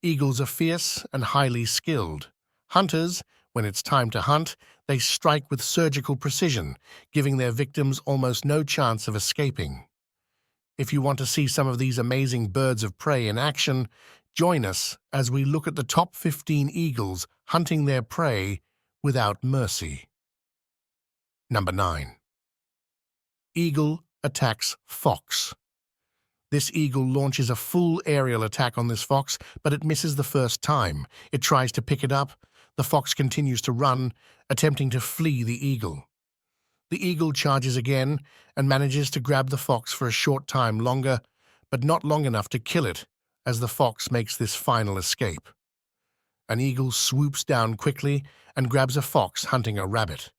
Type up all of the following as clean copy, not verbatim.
Eagles are fierce and highly skilled. Hunters, when it's time to hunt, they strike with surgical precision, giving their victims almost no chance of escaping. If you want to see some of these amazing birds of prey in action, join us as we look at the top 15 eagles hunting their prey without mercy. Number 9. Eagle attacks fox. This eagle launches a full aerial attack on this fox, but it misses the first time. It tries to pick it up. The fox continues to run, attempting to flee the eagle. The eagle charges again and manages to grab the fox for a short time longer, but not long enough to kill it, as the fox makes this final escape. An eagle swoops down quickly and grabs a fox hunting a rabbit.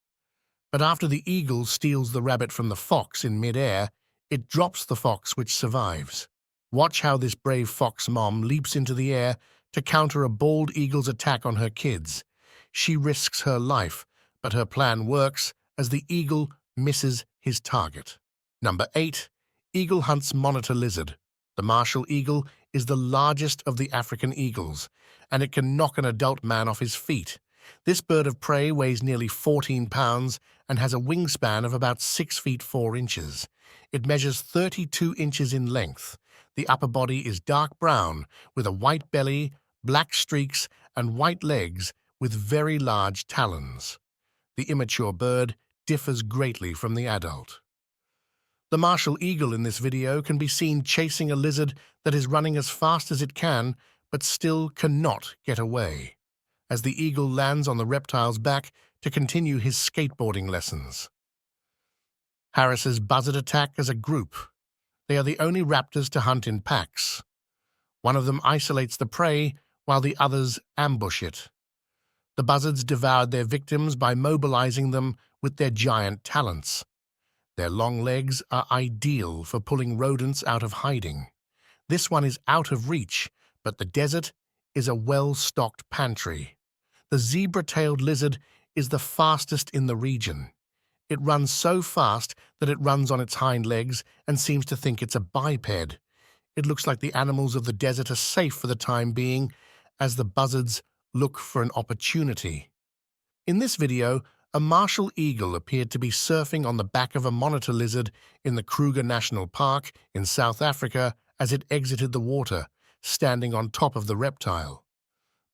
But after the eagle steals the rabbit from the fox in mid-air, it drops the fox, which survives. Watch how this brave fox mom leaps into the air to counter a bald eagle's attack on her kids. She risks her life, but her plan works as the eagle misses his target. Number 8. Eagle hunts monitor lizard. The martial eagle is the largest of the African eagles, and it can knock an adult man off his feet. This bird of prey weighs nearly 14 pounds and has a wingspan of about 6 feet 4 inches. It measures 32 inches in length. The upper body is dark brown, with a white belly, black streaks, and white legs with very large talons. The immature bird differs greatly from the adult. The martial eagle in this video can be seen chasing a lizard that is running as fast as it can, but still cannot get away, as the eagle lands on the reptile's back to continue his skateboarding lessons. Harris's buzzard attack as a group. They are the only raptors to hunt in packs. One of them isolates the prey while the others ambush it. The buzzards devoured their victims by mobilizing them with their giant talons. Their long legs are ideal for pulling rodents out of hiding. This one is out of reach, but the desert is a well-stocked pantry. The zebra-tailed lizard is the fastest in the region. It runs so fast that it runs on its hind legs and seems to think it's a biped. It looks like the animals of the desert are safe for the time being, as the buzzards look for an opportunity. In this video, a martial eagle appeared to be surfing on the back of a monitor lizard in the Kruger National Park in South Africa as it exited the water, standing on top of the reptile.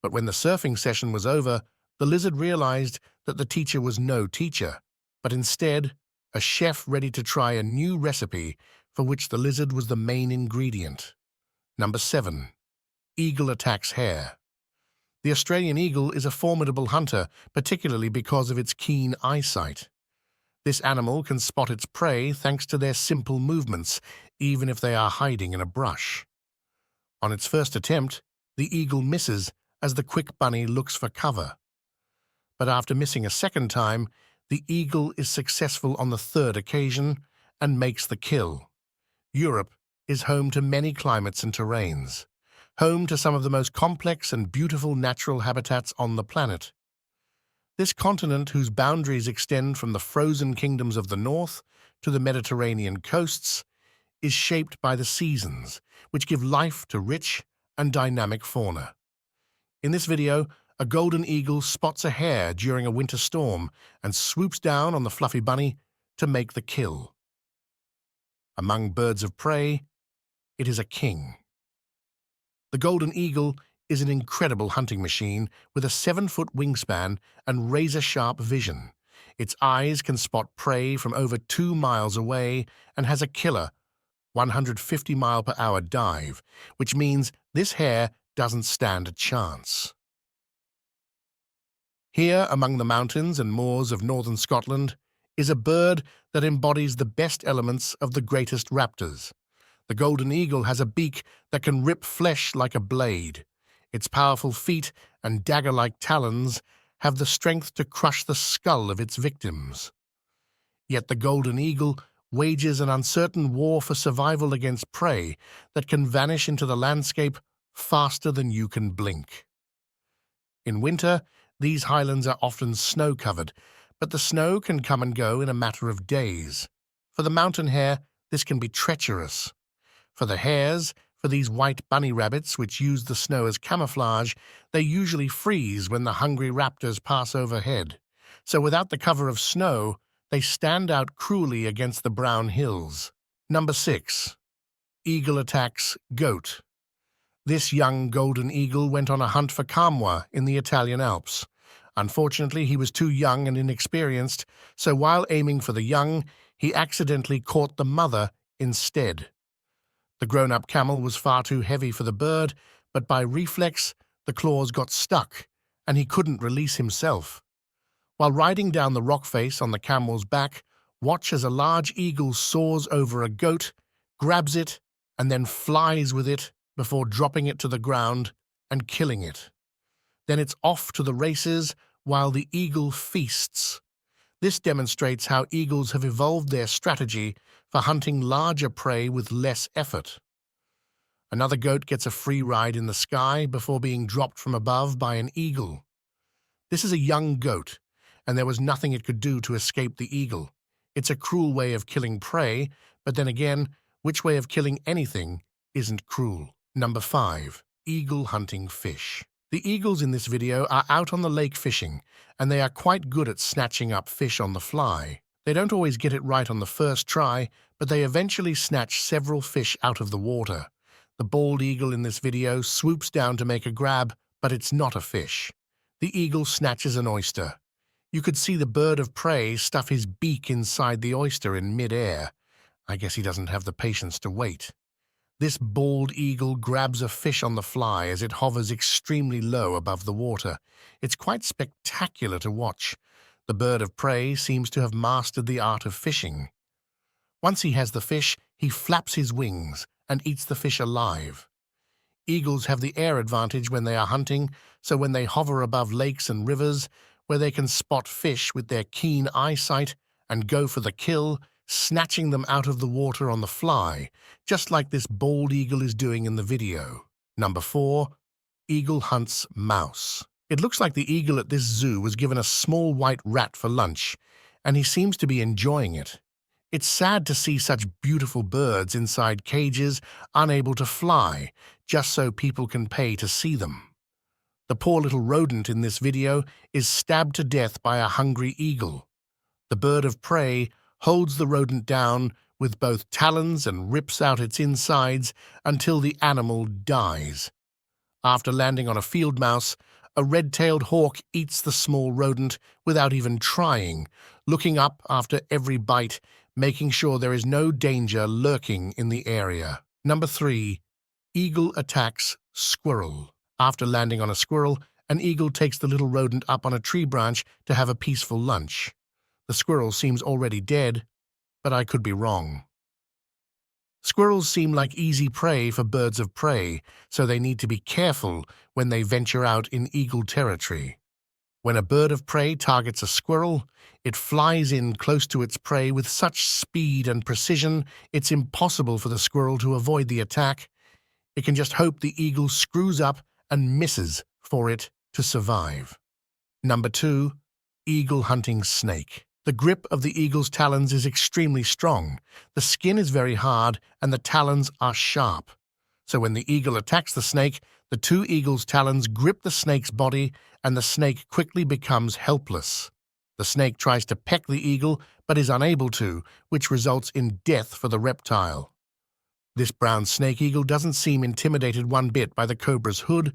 But when the surfing session was over, the lizard realized that the teacher was no teacher, but instead a chef ready to try a new recipe for which the lizard was the main ingredient. Number 7. Eagle attacks hare. The Australian eagle is a formidable hunter, particularly because of its keen eyesight. This animal can spot its prey thanks to their simple movements, even if they are hiding in a brush. On its first attempt, the eagle misses as the quick bunny looks for cover. But after missing a second time, the eagle is successful on the third occasion and makes the kill. Europe is home to many climates and terrains, home to some of the most complex and beautiful natural habitats on the planet. This continent, whose boundaries extend from the frozen kingdoms of the north to the Mediterranean coasts, is shaped by the seasons, which give life to rich and dynamic fauna. In this video, a golden eagle spots a hare during a winter storm and swoops down on the fluffy bunny to make the kill. Among birds of prey, it is a king. The golden eagle is an incredible hunting machine with a 7-foot wingspan and razor-sharp vision. Its eyes can spot prey from over 2 miles away and has a killer 150-mile-per-hour dive, which means this hare doesn't stand a chance. Here, among the mountains and moors of northern Scotland, is a bird that embodies the best elements of the greatest raptors. The golden eagle has a beak that can rip flesh like a blade. Its powerful feet and dagger-like talons have the strength to crush the skull of its victims. Yet the golden eagle wages an uncertain war for survival against prey that can vanish into the landscape faster than you can blink. In winter, these highlands are often snow-covered, but the snow can come and go in a matter of days. For the mountain hare, this can be treacherous. For For these white bunny rabbits, which use the snow as camouflage, they usually freeze when the hungry raptors pass overhead. So without the cover of snow, they stand out cruelly against the brown hills. Number 6. Eagle attacks goat. This young golden eagle went on a hunt for chamois in the Italian Alps. Unfortunately, he was too young and inexperienced, so while aiming for the young, he accidentally caught the mother instead. The grown-up camel was far too heavy for the bird, but by reflex, the claws got stuck, and he couldn't release himself. While riding down the rock face on the camel's back, watch as a large eagle soars over a goat, grabs it, and then flies with it before dropping it to the ground and killing it. Then it's off to the races while the eagle feasts. This demonstrates how eagles have evolved their strategy for hunting larger prey with less effort. Another goat gets a free ride in the sky before being dropped from above by an eagle. This is a young goat, and there was nothing it could do to escape the eagle. It's a cruel way of killing prey, but then again, which way of killing anything isn't cruel? Number 5. Eagle hunting fish. The eagles in this video are out on the lake fishing, and they are quite good at snatching up fish on the fly. They don't always get it right on the first try, but they eventually snatch several fish out of the water. The bald eagle in this video swoops down to make a grab, but it's not a fish. The eagle snatches an oyster. You could see the bird of prey stuff his beak inside the oyster in mid-air. I guess he doesn't have the patience to wait. This bald eagle grabs a fish on the fly as it hovers extremely low above the water. It's quite spectacular to watch. The bird of prey seems to have mastered the art of fishing. Once he has the fish, he flaps his wings and eats the fish alive. Eagles have the air advantage when they are hunting, so when they hover above lakes and rivers, where they can spot fish with their keen eyesight and go for the kill, snatching them out of the water on the fly, just like this bald eagle is doing in the video. Number 4. Eagle hunts mouse. It looks like the eagle at this zoo was given a small white rat for lunch, and he seems to be enjoying it. It's sad to see such beautiful birds inside cages, unable to fly, just so people can pay to see them. The poor little rodent in this video is stabbed to death by a hungry eagle. The bird of prey holds the rodent down with both talons and rips out its insides until the animal dies. After landing on a field mouse, a red-tailed hawk eats the small rodent without even trying, looking up after every bite, making sure there is no danger lurking in the area. Number 3. Eagle attacks squirrel. After landing on a squirrel, an eagle takes the little rodent up on a tree branch to have a peaceful lunch. The squirrel seems already dead, but I could be wrong. Squirrels seem like easy prey for birds of prey, so they need to be careful when they venture out in eagle territory. When a bird of prey targets a squirrel, it flies in close to its prey with such speed and precision it's impossible for the squirrel to avoid the attack. It can just hope the eagle screws up and misses for it to survive. Number 2. Eagle hunting snake. The grip of the eagle's talons is extremely strong. The skin is very hard and the talons are sharp. So when the eagle attacks the snake, the two eagles' talons grip the snake's body and the snake quickly becomes helpless. The snake tries to peck the eagle but is unable to, which results in death for the reptile. This brown snake eagle doesn't seem intimidated one bit by the cobra's hood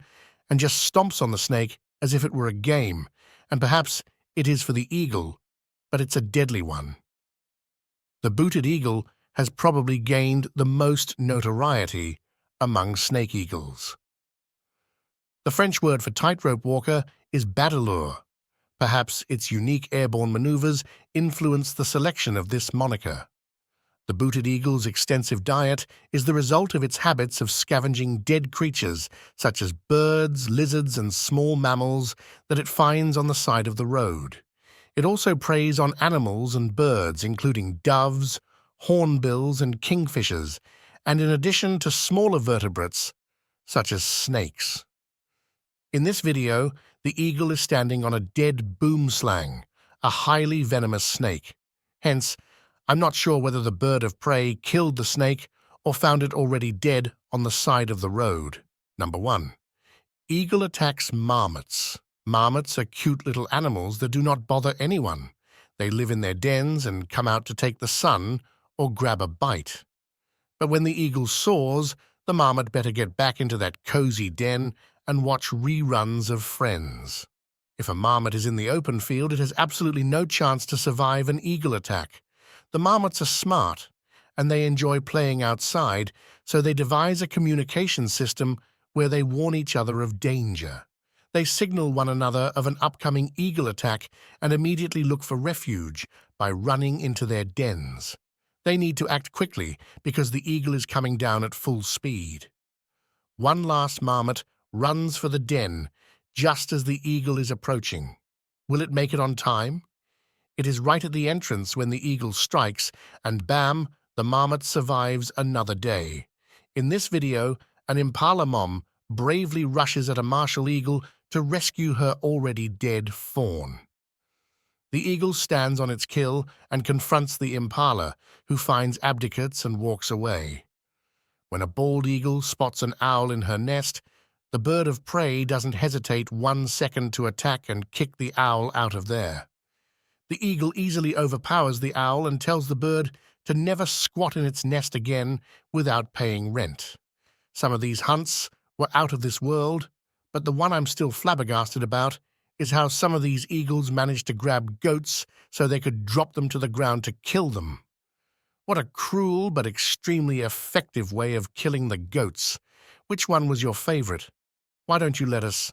and just stomps on the snake as if it were a game, and perhaps it is for the eagle, but it's a deadly one. The booted eagle has probably gained the most notoriety among snake eagles. The French word for tightrope walker is bateleur. Perhaps its unique airborne maneuvers influenced the selection of this moniker. The booted eagle's extensive diet is the result of its habits of scavenging dead creatures such as birds, lizards, and small mammals that it finds on the side of the road. It also preys on animals and birds, including doves, hornbills, and kingfishers, and in addition to smaller vertebrates, such as snakes. In this video, the eagle is standing on a dead boomslang, a highly venomous snake. Hence, I'm not sure whether the bird of prey killed the snake or found it already dead on the side of the road. Number 1. Eagle attacks marmots. Marmots are cute little animals that do not bother anyone. They live in their dens and come out to take the sun or grab a bite. But when the eagle soars, the marmot better get back into that cozy den and watch reruns of Friends. If a marmot is in the open field, it has absolutely no chance to survive an eagle attack. The marmots are smart, and they enjoy playing outside, so they devise a communication system where they warn each other of danger. They signal one another of an upcoming eagle attack and immediately look for refuge by running into their dens. They need to act quickly because the eagle is coming down at full speed. One last marmot runs for the den just as the eagle is approaching. Will it make it on time? It is right at the entrance when the eagle strikes, and bam, the marmot survives another day. In this video, an impala mom bravely rushes at a martial eagle to rescue her already dead fawn. The eagle stands on its kill and confronts the impala, who finds abdicates and walks away. When a bald eagle spots an owl in her nest, the bird of prey doesn't hesitate 1 second to attack and kick the owl out of there. The eagle easily overpowers the owl and tells the bird to never squat in its nest again without paying rent. Some of these hunts were out of this world, but the one I'm still flabbergasted about is how some of these eagles managed to grab goats so they could drop them to the ground to kill them. What a cruel but extremely effective way of killing the goats. Which one was your favorite? Why don't you let us